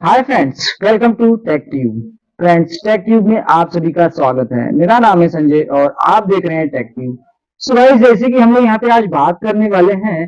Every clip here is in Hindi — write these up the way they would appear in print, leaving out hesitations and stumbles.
Hi friends, welcome to Tech Tube. Friends, Tech Tube में आप सभी का स्वागत है। मेरा नाम है संजय और आप देख रहे हैं टेक ट्यूब। सो गाइस, जैसे कि हम लोग यहाँ पे आज बात करने वाले हैं,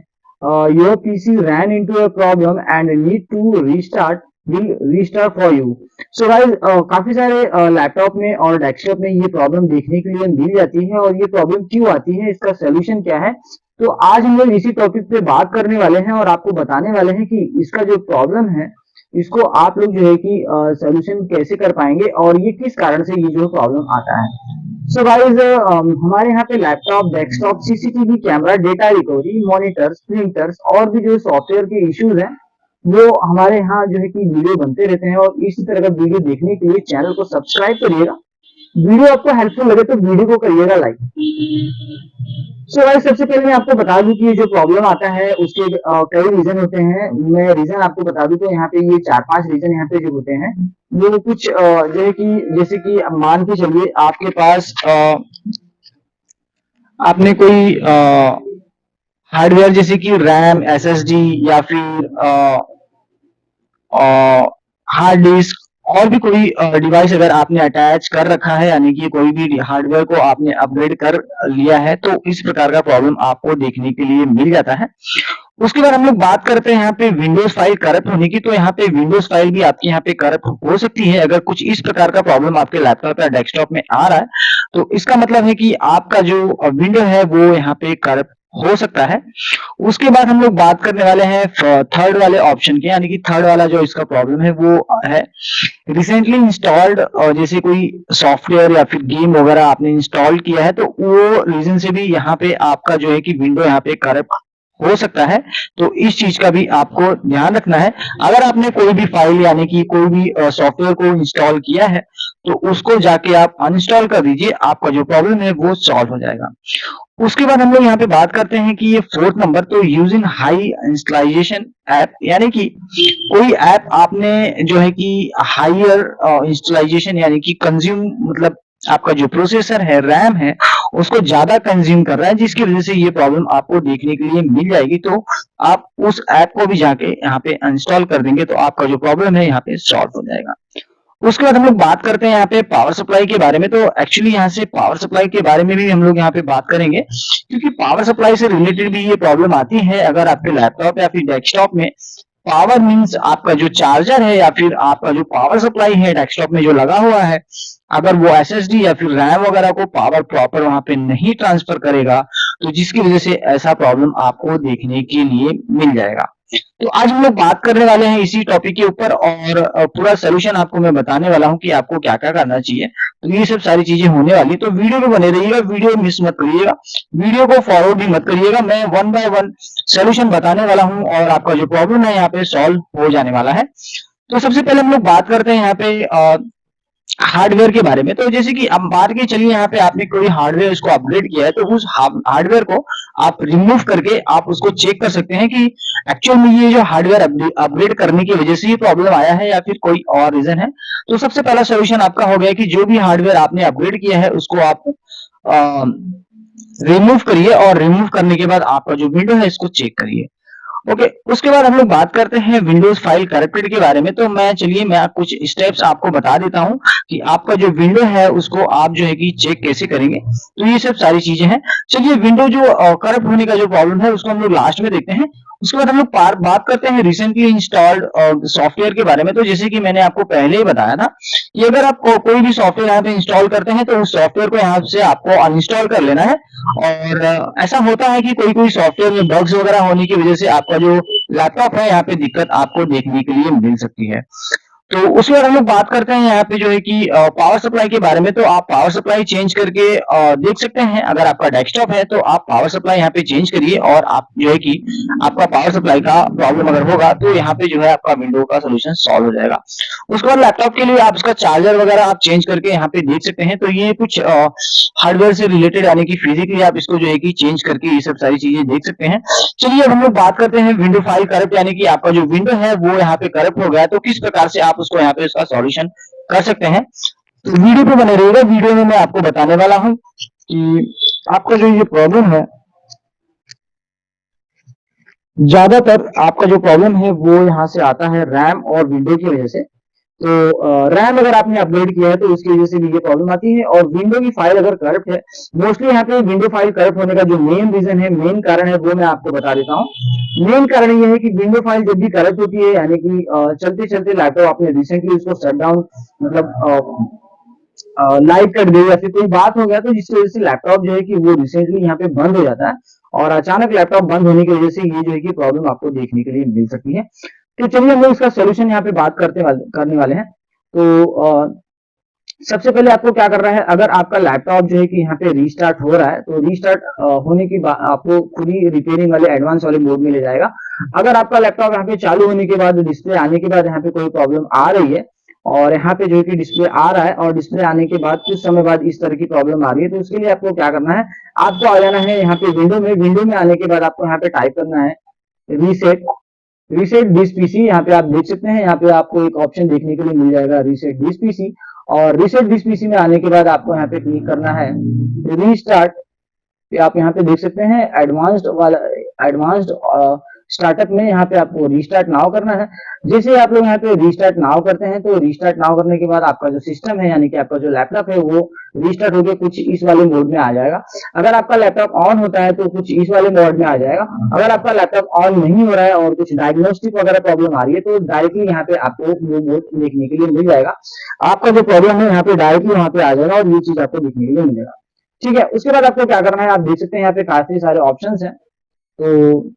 your PC ran into a problem and need to restart will restart for you. So guys, काफी सारे लैपटॉप में और डेस्कटॉप में ये प्रॉब्लम देखने के लिए मिल जाती है और ये प्रॉब्लम क्यों आती है, इसका सोल्यूशन क्या है। तो आज हम लोग इसी टॉपिक पे बात करने वाले हैं और आपको बताने वाले हैं कि इसका जो प्रॉब्लम है इसको आप लोग जो है कि सोल्यूशन कैसे कर पाएंगे और ये किस कारण से ये जो प्रॉब्लम आता है। सो गाइस, हमारे यहाँ पे laptop, desktop, CCTV camera, data recovery, monitors, printers और भी जो सॉफ्टवेयर के इश्यूज हैं वो हमारे यहाँ जो है कि वीडियो बनते रहते हैं। और इसी तरह का वीडियो देखने के लिए चैनल को सब्सक्राइब करिएगा। वीडियो आपको हेल्पफुल लगे तो वीडियो को करिएगा लाइक। सो भाई, सबसे पहले मैं आपको बता दूं कि ये जो प्रॉब्लम आता है उसके कई रीजन होते हैं। मैं रीजन आपको बता दूं तो यहाँ पे ये चार पांच रीजन यहाँ पे जो होते हैं वो कुछ जो है कि जैसे कि मान के चलिए आपके पास आपने कोई हार्डवेयर जैसे कि रैम, एसएसडी या फिर हार्ड डिस्क और भी कोई डिवाइस अगर आपने अटैच कर रखा है, यानी कि कोई भी हार्डवेयर को आपने अपग्रेड कर लिया है, तो इस प्रकार का प्रॉब्लम आपको देखने के लिए मिल जाता है। उसके बाद हम लोग बात करते हैं यहाँ पे विंडोज फाइल करप्ट होने की। तो यहाँ पे विंडोज फाइल भी आपकी यहाँ पे करप्ट हो सकती है। अगर कुछ इस प्रकार का प्रॉब्लम आपके लैपटॉप या डेस्कटॉप में आ रहा है तो इसका मतलब है कि आपका जो विंडो है वो यहाँ पे करप्ट हो सकता है। उसके बाद हम लोग बात करने वाले हैं थर्ड वाले ऑप्शन के, यानी कि थर्ड वाला जो इसका प्रॉब्लम है वो है रिसेंटली इंस्टॉल्ड। और जैसे कोई सॉफ्टवेयर या फिर गेम वगैरह आपने इंस्टॉल किया है तो वो रीजन से भी यहाँ पे आपका जो है कि विंडो यहाँ पे करप्ट हो सकता है। तो इस चीज का भी आपको ध्यान रखना है। अगर आपने कोई भी फाइल यानी कि कोई भी सॉफ्टवेयर को इंस्टॉल किया है तो उसको जाके आप अनइंस्टॉल कर दीजिए, आपका जो प्रॉब्लम है वो सॉल्व हो जाएगा। उसके बाद हम लोग यहाँ पे बात करते हैं कि ये फोर्थ नंबर, तो यूजिंग हाई इंस्टॉलाइजेशन ऐप, यानी कि कोई ऐप आपने जो है कि हायर इंस्टॉलाइजेशन यानी कि कंज्यूम, मतलब आपका जो प्रोसेसर है, रैम है, उसको ज्यादा कंज्यूम कर रहा है, जिसकी वजह से ये प्रॉब्लम आपको देखने के लिए मिल जाएगी। तो आप उस ऐप को भी जाके यहाँ पे इंस्टॉल कर देंगे तो आपका जो प्रॉब्लम है यहाँ पे सॉल्व हो जाएगा। उसके बाद हम लोग बात करते हैं यहाँ पे पावर सप्लाई के बारे में। तो एक्चुअली यहाँ से पावर सप्लाई के बारे में भी हम लोग यहाँ पे बात करेंगे, क्योंकि पावर सप्लाई से रिलेटेड भी ये प्रॉब्लम आती है। अगर आपके लैपटॉप या फिर डेस्कटॉप में पावर मीन्स आपका जो चार्जर है या फिर आपका जो पावर सप्लाई है डेस्कटॉप में जो लगा हुआ है, अगर वो एसएसडी या फिर रैम वगैरह को पावर प्रॉपर वहां पे नहीं ट्रांसफर करेगा तो जिसकी वजह से ऐसा प्रॉब्लम आपको देखने के लिए मिल जाएगा। तो आज हम लोग बात करने वाले हैं इसी टॉपिक के ऊपर और पूरा सोल्यूशन आपको मैं बताने वाला हूँ कि आपको क्या क्या करना चाहिए। तो ये सब सारी चीजें होने वाली है, तो वीडियो में बने रहिएगा, वीडियो मिस मत करिएगा, वीडियो को फॉरवर्ड भी मत करिएगा। मैं वन बाय वन सोल्यूशन बताने वाला हूँ और आपका जो प्रॉब्लम है यहाँ पे सॉल्व हो जाने वाला है। तो सबसे पहले हम लोग बात करते हैं यहाँ पे हार्डवेयर के बारे में। तो जैसे कि अब मान के चलिए यहाँ पे आपने कोई हार्डवेयर इसको अपग्रेड किया है, तो उस हार्डवेयर को आप रिमूव करके आप उसको चेक कर सकते हैं कि एक्चुअल में ये जो हार्डवेयर अपग्रेड करने की वजह से ये प्रॉब्लम आया है या फिर कोई और रीजन है। तो सबसे पहला सोल्यूशन आपका हो गया कि जो भी हार्डवेयर आपने अपग्रेड किया है उसको आप रिमूव करिए और रिमूव करने के बाद आपका जो विंडो है इसको चेक करिए। ओके, उसके बाद हम लोग बात करते हैं विंडोज फाइल करप्टेड के बारे में। तो मैं कुछ स्टेप्स आपको बता देता हूं कि आपका जो विंडो है उसको आप जो है कि चेक कैसे करेंगे। तो ये सब सारी चीजें हैं। चलिए, विंडो जो करप्ट होने का जो प्रॉब्लम है उसको हम लोग लास्ट में देखते हैं। उसके बाद हम लोग बात करते हैं रिसेंटली इंस्टॉल्ड सॉफ्टवेयर के बारे में। तो जैसे कि मैंने आपको पहले ही बताया था कि अगर आप कोई भी सॉफ्टवेयर यहाँ पे इंस्टॉल करते हैं तो उस सॉफ्टवेयर को यहाँ से आपको अनइंस्टॉल कर लेना है। और ऐसा होता है कि कोई कोई सॉफ्टवेयर में बग्स वगैरह होने की वजह से आपका जो लैपटॉप है यहाँ पे दिक्कत आपको देखने के लिए मिल सकती है। तो उसके बाद हम लोग बात करते हैं यहाँ पे जो है कि पावर सप्लाई के बारे में। तो आप पावर सप्लाई चेंज करके देख सकते हैं। अगर आपका डेस्कटॉप है तो आप पावर सप्लाई यहाँ पे चेंज करिए और आप जो है कि आपका पावर सप्लाई का प्रॉब्लम अगर होगा तो यहाँ पे जो है आपका विंडो का सोल्यूशन सॉल्व हो जाएगा। उसके बाद लैपटॉप के लिए आप उसका चार्जर वगैरह आप चेंज करके यहाँ पे देख सकते हैं। तो ये कुछ हार्डवेयर से रिलेटेड, यानी कि फिजिकली आप इसको जो है कि चेंज करके ये सब सारी चीजें देख सकते हैं। चलिए, अब हम लोग बात करते हैं विंडो फाइल करप्ट, यानी कि आपका जो विंडो है वो यहाँ पे करप्ट हो गया है, तो किस प्रकार से आप उसको यहाँ पे इसका सॉल्यूशन कर सकते हैं। तो वीडियो पे बने रहिएगा, वीडियो में मैं आपको बताने वाला हूँ कि आपका जो ये प्रॉब्लम है ज्यादातर आपका जो प्रॉब्लम है वो यहाँ से आता है रैम और विंडो की वजह से। तो रैम अगर आपने अपग्रेड किया है तो उसकी वजह से भी ये प्रॉब्लम आती है, और विंडो की फाइल अगर करप्ट है, मोस्टली यहाँ पे विंडो फाइल करप्ट होने का जो मेन रीजन है, मेन कारण है, वो मैं आपको बता देता हूँ। मेन कारण ये है कि विंडो फाइल जब भी करप्ट होती है, यानी कि चलते चलते लैपटॉप आपने रिसेंटली उसको शट डाउन, मतलब लाइट कट गई या फिर कोई बात हो गया, तो जिसकी वजह से लैपटॉप जो है कि वो रिसेंटली यहाँ पे बंद हो जाता है, और अचानक लैपटॉप बंद होने की वजह से ये जो है कि प्रॉब्लम आपको देखने के लिए मिल सकती है। तो चलिए हम लोग इसका सोल्यूशन यहाँ पे बात करने वाले हैं। तो सबसे पहले आपको क्या करना है, अगर आपका लैपटॉप जो है कि यहाँ पे रीस्टार्ट हो रहा है, तो रीस्टार्ट होने की बाद आपको खुद ही रिपेयरिंग वाले एडवांस वाले मोड में ले जाएगा। अगर आपका लैपटॉप यहाँ पे चालू होने के बाद, डिस्प्ले आने के बाद यहाँ पे कोई प्रॉब्लम आ रही है, और यहाँ पे जो है कि डिस्प्ले आ रहा है, और डिस्प्ले आने के बाद कुछ समय बाद इस तरह की प्रॉब्लम आ रही है, तो उसके लिए आपको क्या करना है, आपको आ जाना है यहाँ पे विंडो में आने के बाद आपको यहाँ पे टाइप करना है रीसेट रीसेट दिस पीसी। यहाँ पे आप देख सकते हैं, यहाँ पे आपको एक ऑप्शन देखने के लिए मिल जाएगा रीसेट दिस पीसी, और रीसेट दिस पीसी में आने के बाद आपको यहाँ पे क्लिक करना है रीस्टार्ट। आप यहाँ पे देख सकते हैं एडवांस्ड स्टार्टअप में यहाँ पे आपको रीस्टार्ट नाउ करना है। जैसे आप लोग यहाँ पे रीस्टार्ट नाउ करते हैं, तो रीस्टार्ट नाउ करने के बाद आपका जो सिस्टम है, यानी कि आपका जो लैपटॉप है, वो रीस्टार्ट होकर कुछ इस वाले मोड में आ जाएगा। अगर आपका लैपटॉप ऑन होता है तो कुछ इस वाले मोड में आ जाएगा। अगर आपका लैपटॉप ऑन नहीं हो रहा है और कुछ डायग्नोस्टिक वगैरह प्रॉब्लम आ रही है, तो डायरेक्टली यहाँ पे आपको वो मोड देखने के लिए मिल जाएगा। आपका जो प्रॉब्लम है यहाँ पे डायरेक्टली वहां पे आ जाएगा, और ये चीज आपको देखने के लिए मिलेगा। ठीक है, उसके बाद आपको क्या करना है, आप देख सकते हैं यहाँ पे काफी सारे ऑप्शंस हैं। तो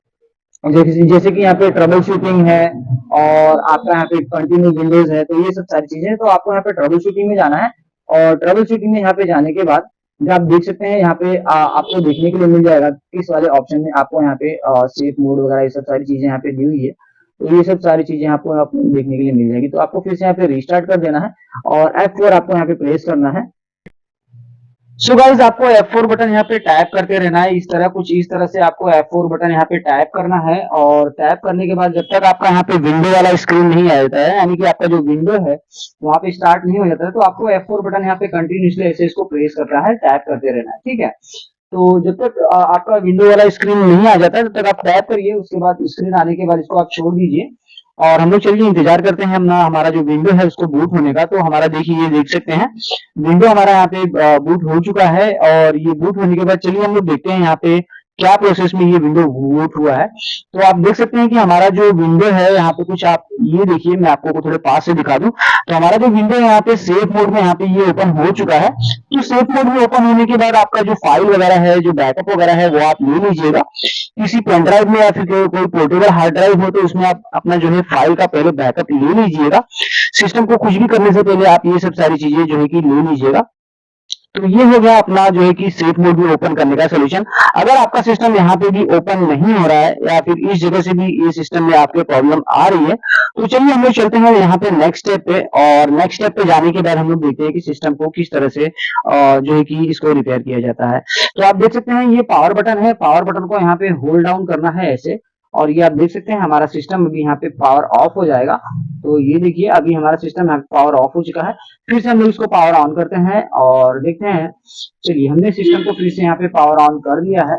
जैसे कि यहाँ पे ट्रबल शूटिंग है, और आपका यहाँ पे कंटिन्यू विंडोज है, तो ये सब सारी चीजें हैं। तो आपको यहाँ पे ट्रबल शूटिंग में जाना है, और ट्रबल शूटिंग में यहाँ पे जाने के बाद जो आप देख सकते हैं, यहाँ पे आपको देखने के लिए मिल जाएगा किस वाले ऑप्शन में आपको यहाँ पे सेफ मोड वगैरह ये सब सारी चीजें यहाँ पे दी हुई है। तो ये सब सारी चीजें आपको देखने के लिए मिल जाएगी। तो आपको फिर से यहाँ पे रिस्टार्ट कर देना है, और F4 आपको यहाँ पे प्रेस करना है। सो गाइस, आपको F4 बटन यहाँ पे टैप करते रहना है, कुछ इस तरह से आपको F4 बटन यहाँ पे टैप करना है। और टैप करने के बाद जब तक आपका यहाँ पे विंडो वाला स्क्रीन नहीं आ जाता है, यानी कि आपका जो विंडो है वहां पे स्टार्ट नहीं हो जाता है, तो आपको F4 बटन यहाँ पे कंटिन्यूसली ऐसे इसको प्रेस करना है, टैप करते रहना है। ठीक है, तो जब तक आपका विंडो वाला स्क्रीन नहीं आ जाता है, तब तक आप टैप करिए। उसके बाद स्क्रीन आने के बाद इसको आप छोड़ दीजिए, और हम लोग चलिए इंतजार करते हैं अपना हमारा जो विंडो है उसको बूट होने का। तो हमारा देखिए, ये देख सकते हैं विंडो हमारा यहाँ पे बूट हो चुका है, और ये बूट होने के बाद चलिए हम लोग देखते हैं यहाँ पे क्या प्रोसेस में ये विंडो बूट हुआ है। तो आप देख सकते हैं कि हमारा जो विंडो है यहाँ पे कुछ, आप ये देखिए, मैं आपको थोड़े पास से दिखा दूं, तो हमारा जो विंडो है यहाँ पे सेफ मोड में यहाँ पे ये ओपन हो चुका है। तो सेफ मोड में ओपन होने के बाद आपका जो फाइल वगैरह है, जो बैकअप वगैरह है, वो आप ले लीजिएगा किसी पेन ड्राइव में, या फिर कोई पोर्टेबल हार्ड ड्राइव हो तो उसमें आप अपना जो है फाइल का पहले बैकअप ले लीजिएगा। सिस्टम को कुछ भी करने से पहले आप ये सब सारी चीजें जो है कि ले लीजिएगा। तो ये हो गया अपना जो है कि सेफ मोड में ओपन करने का सोल्यूशन। अगर आपका सिस्टम यहाँ पे भी ओपन नहीं हो रहा है, या फिर इस जगह से भी ये सिस्टम में आपके प्रॉब्लम आ रही है, तो चलिए हम लोग चलते हैं यहाँ पे नेक्स्ट स्टेप पे। और नेक्स्ट स्टेप पे जाने के बाद हम लोग देखते हैं कि सिस्टम को किस तरह से जो है कि इसको रिपेयर किया जाता है। तो आप देख सकते हैं, ये पावर बटन है, पावर बटन को यहाँ पे होल्ड डाउन करना है ऐसे, और ये आप देख सकते हैं हमारा सिस्टम अभी यहाँ पे पावर ऑफ हो जाएगा। तो ये देखिए, अभी हमारा सिस्टम यहाँ पे पावर ऑफ हो चुका है। फिर से हम लोग इसको पावर ऑन करते हैं और देखते हैं। चलिए, हमने सिस्टम को फिर से यहाँ पे पावर ऑन कर दिया है।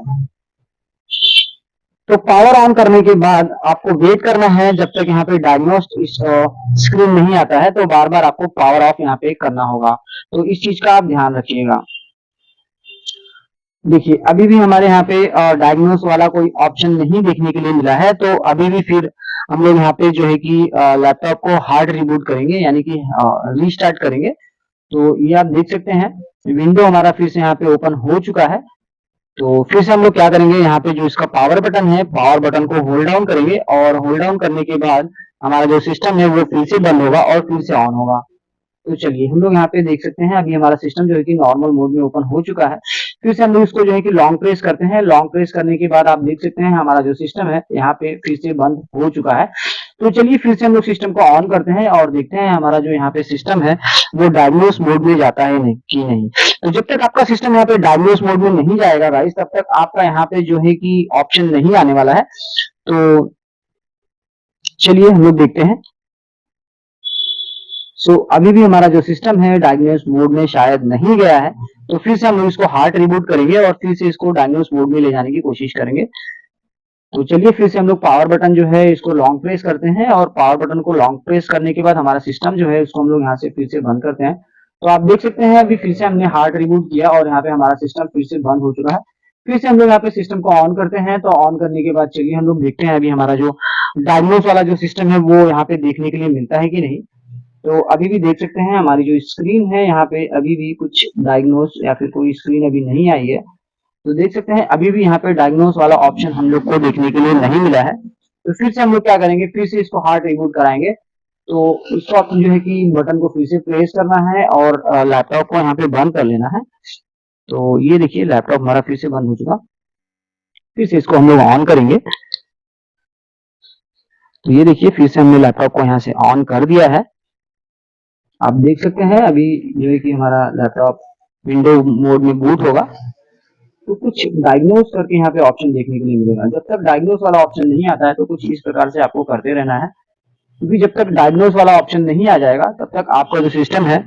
तो पावर ऑन करने के बाद आपको वेट करना है जब तक यहाँ पे डायग्नोस्ट स्क्रीन नहीं आता है, तो बार बार आपको पावर ऑफ यहाँ पे करना होगा। तो इस चीज का आप ध्यान रखिएगा। देखिए, अभी भी हमारे यहाँ पे डायग्नोस वाला कोई ऑप्शन नहीं देखने के लिए मिला है, तो अभी भी फिर हम लोग यहाँ पे जो है कि लैपटॉप को हार्ड रिबूट करेंगे, यानी कि रीस्टार्ट करेंगे। तो ये आप देख सकते हैं, विंडो हमारा फिर से यहाँ पे ओपन हो चुका है। तो फिर से हम लोग क्या करेंगे, यहाँ पे जो इसका पावर बटन है, पावर बटन को होल्ड डाउन करेंगे, और होल्ड डाउन करने के बाद हमारा जो सिस्टम है वो फिर से बंद होगा और फिर से ऑन होगा। तो चलिए, हम लोग यहाँ पे देख सकते हैं, अभी हमारा सिस्टम जो है कि नॉर्मल मोड में ओपन हो चुका है। फिर से हम लोग इसको जो है कि लॉन्ग प्रेस करते हैं। लॉन्ग प्रेस करने के बाद आप देख सकते हैं हमारा जो सिस्टम है यहाँ पे फिर से बंद हो चुका है। तो चलिए, फिर से हम लोग सिस्टम को ऑन करते हैं और देखते हैं हमारा जो यहाँ पे सिस्टम है वो डायग्नोस मोड में जाता है नहीं कि नहीं। तो जब तक आपका सिस्टम यहाँ पे डायग्नोस मोड में नहीं जाएगा गाइस, तब तक आपका यहाँ पे जो है कि ऑप्शन नहीं आने वाला है। तो चलिए हम लोग देखते हैं। अभी भी हमारा जो सिस्टम है डायग्नोस मोड में शायद नहीं गया है, तो फिर से हम लोग इसको हार्ड रिबूट करेंगे और फिर से इसको डायग्नोस मोड में ले जाने की कोशिश करेंगे। तो चलिए फिर से हम लोग पावर बटन जो है इसको लॉन्ग प्रेस करते हैं, और पावर बटन को लॉन्ग प्रेस करने के बाद हमारा सिस्टम जो है उसको हम लोग यहाँ से फिर से बंद करते हैं। तो आप देख सकते हैं अभी फिर से हमने हार्ड रिबूट किया और यहाँ पे हमारा सिस्टम फिर से बंद हो चुका है। फिर से हम लोग यहाँ पे सिस्टम को ऑन करते हैं। तो ऑन करने के बाद चलिए हम लोग देखते हैं अभी हमारा जो डायग्नोस वाला जो सिस्टम है वो यहाँ पे देखने के लिए मिलता है कि नहीं। तो अभी भी देख सकते हैं हमारी जो स्क्रीन है यहाँ पे अभी भी कुछ डायग्नोस या फिर कोई स्क्रीन अभी नहीं आई है। तो देख सकते हैं अभी भी यहाँ पे डायग्नोस वाला ऑप्शन हम लोग को देखने के लिए नहीं मिला है। तो फिर से हम लोग क्या करेंगे, फिर से इसको हार्ड रिबूट कराएंगे। तो इसको ऑप्शन जो है कि बटन को फिर से प्रेस करना है और लैपटॉप को यहाँ पे बंद कर लेना है। तो ये देखिए लैपटॉप हमारा फिर से बंद हो चुका। फिर से इसको हम लोग ऑन करेंगे। तो ये देखिए फिर से हमने लैपटॉप को यहाँ से ऑन कर दिया है। आप देख सकते हैं अभी जो है कि हमारा लैपटॉप विंडो मोड में बूट होगा। तो कुछ डायग्नोस करके यहाँ पे ऑप्शन देखने के लिए मिलेगा। जब तक डायग्नोस वाला ऑप्शन नहीं आता है तो कुछ इस प्रकार से आपको करते रहना है, क्योंकि जब तक डायग्नोस वाला ऑप्शन नहीं आ जाएगा तब तक आपका जो सिस्टम है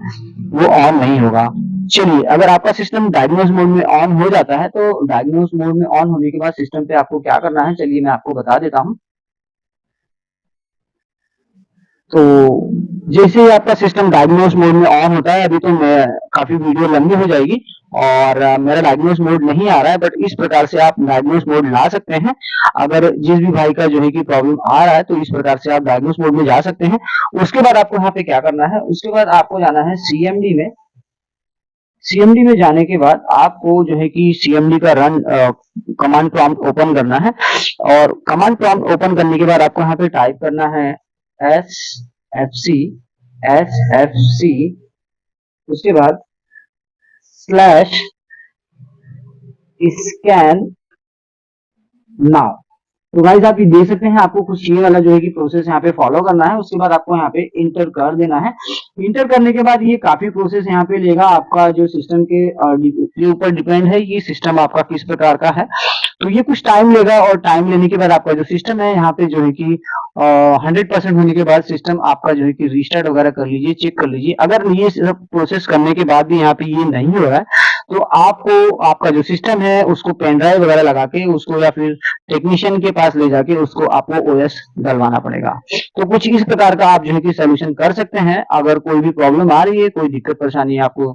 वो ऑन नहीं होगा। चलिए अगर आपका सिस्टम डायग्नोस मोड में ऑन हो जाता है तो डायग्नोस मोड में ऑन होने के बाद सिस्टम पे आपको क्या करना है, चलिए मैं आपको बता देता हूँ। तो जैसे ही आपका सिस्टम डायग्नोस मोड में ऑन होता है, अभी तो मैं काफी वीडियो लंबी हो जाएगी और मेरा डायग्नोस मोड नहीं आ रहा है, बट इस प्रकार से आप डायग्नोस मोड ला सकते हैं। अगर जिस भी भाई का जो है कि प्रॉब्लम आ रहा है तो इस प्रकार से आप डायग्नोस मोड में जा सकते हैं। उसके बाद आपको यहाँ पे क्या करना है, उसके बाद आपको जाना है सीएमडी में। सीएमडी में जाने के बाद आपको जो है कि सीएमडी का रन कमांड प्रॉम्प्ट ओपन करना है, और कमांड प्रॉम्प्ट ओपन करने के बाद आपको यहाँ पे टाइप करना है SFC SFC, उसके बाद स्लैश स्कैन नाउ। तो गाइस आप ये देख सकते हैं आपको कुछ ये वाला जो है कि प्रोसेस यहाँ पे फॉलो करना है। उसके बाद आपको यहाँ पे इंटर कर देना है। इंटर करने के बाद ये काफी प्रोसेस यहाँ पे लेगा। आपका जो सिस्टम के ऊपर डिपेंड है ये सिस्टम आपका किस प्रकार का है। तो ये कुछ टाइम लेगा, और टाइम लेने के बाद आपका जो सिस्टम है यहाँ पे जो है कि 100% होने के बाद सिस्टम आपका जो है कि रिस्टार्ट वगैरह कर लीजिए, चेक कर लीजिए। अगर ये सब प्रोसेस करने के बाद भी यहाँ पे ये नहीं हो रहा है तो आपको आपका जो सिस्टम है उसको पेन ड्राइव वगैरह लगा के उसको या फिर टेक्नीशियन के पास ले जाके उसको आपको ओएस डलवाना पड़ेगा। तो कुछ इस प्रकार का आप जो है कि सोल्यूशन कर सकते हैं। अगर कोई भी प्रॉब्लम आ रही है, कोई दिक्कत परेशानी आपको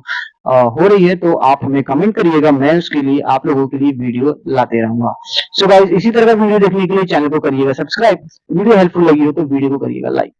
हो रही है तो आप हमें कमेंट करिएगा, मैं उसके लिए आप लोगों के लिए वीडियो लाते रहूंगा। सो गाइस इसी तरह का वीडियो देखने के लिए चैनल को करिएगा सब्सक्राइब। वीडियो हेल्पफुल लगी हो तो वीडियो को करिएगा लाइक।